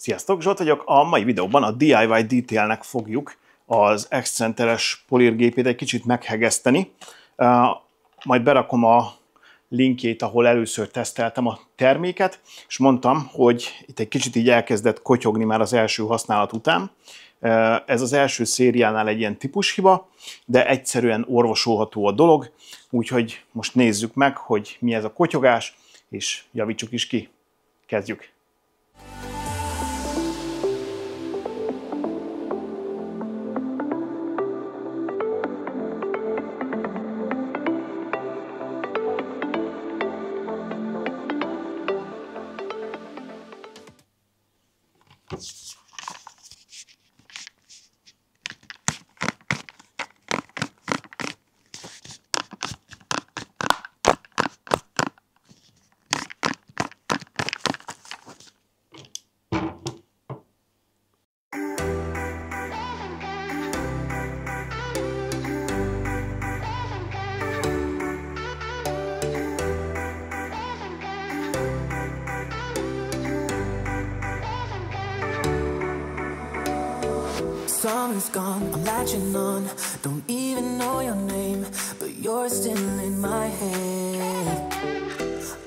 Sziasztok, Zsolt vagyok. A mai videóban a DIYDetailnek fogjuk az excenteres polírgépét egy kicsit meghegeszteni. Majd berakom a linkjét, ahol először teszteltem a terméket, és mondtam, hogy itt egy kicsit így elkezdett kotyogni már az első használat után. Ez az első szériánál egy ilyen típushiba, de egyszerűen orvosolható a dolog, úgyhogy most nézzük meg, hogy mi ez a kotyogás, és javítsuk is ki. Kezdjük! Summer's gone, I'm latching on. Don't even know your name, but you're still in my head.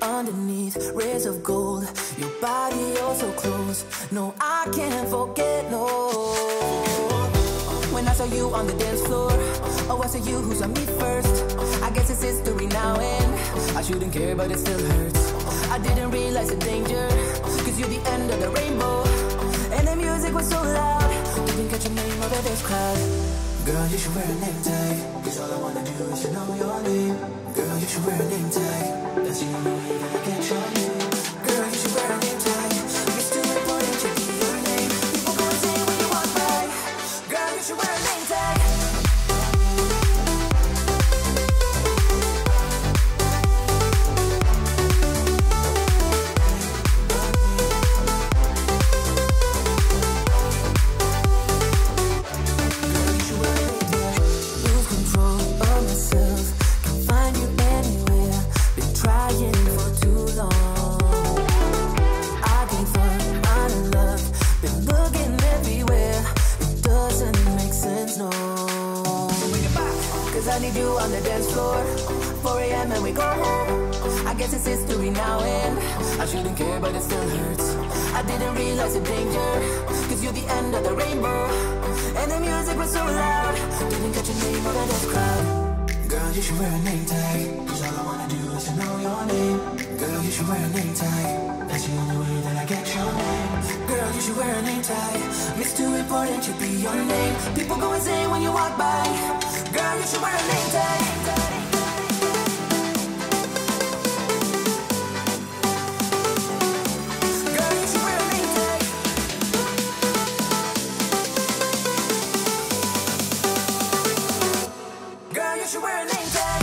Underneath rays of gold, your body oh so close. No, I can't forget, no. When I saw you on the dance floor, oh I saw you who saw me first. I guess it's history now and I shouldn't care but it still hurts. I didn't realize the danger, cause you're the end of the rainbow. And the music was so loud, didn't catch your name over this crowd. Girl, you should wear a name tag, cause all I wanna do is to know your name. Girl, you should wear a name tag, that's the only way that I get your name. Girl, you should wear a name tag, it's too important to be your name. People go insane when you walk by. Girl, you should wear a name tag. I need you on the dance floor, 4 a.m. and we go home. I guess it's history now and I shouldn't care but it still hurts. I didn't realize the danger, cause you're the end of the rainbow. And the music was so loud, didn't catch your name over this crowd. Girl, you should wear a name tag, cause all I wanna do is to know your name. Girl, you should wear a name tag, that's the only way that I get your name. Girl, you should wear a name tag, it's too important to be your name. People go insane when you walk by. Girl, you should wear a name tag. Girl, you should wear a name tag. Girl, you should wear a name tag.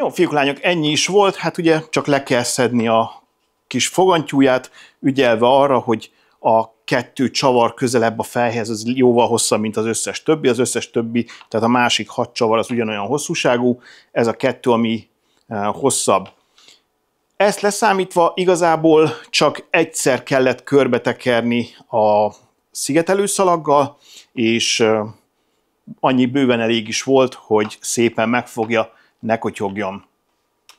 Jó, fiúk, lányok, ennyi is volt. Hát ugye csak le kell szedni a kis fogantyúját, ügyelve arra, hogy a 2 csavar közelebb a fejhez, az jóval hosszabb, mint az összes többi. Az összes többi, tehát a másik 6 csavar az ugyanolyan hosszúságú. Ez a 2, ami hosszabb. Ezt leszámítva igazából csak egyszer kellett körbetekerni a szigetelőszalaggal, és annyi bőven elég is volt, hogy szépen megfogja, ne kotyogjon.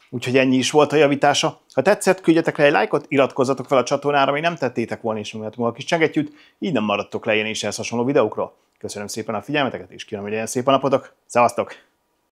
Úgyhogy ennyi is volt a javítása. Ha tetszett, küldjetek rá egy lájkot, iratkozzatok fel a csatornára, még nem tettétek volna, és nyomjatok a kis csengettyűt, így nem maradtok le ilyen és ehhez hasonló videókról. Köszönöm szépen a figyelmeteket, és kívánom, hogy legyen szép a napotok. Szevasztok!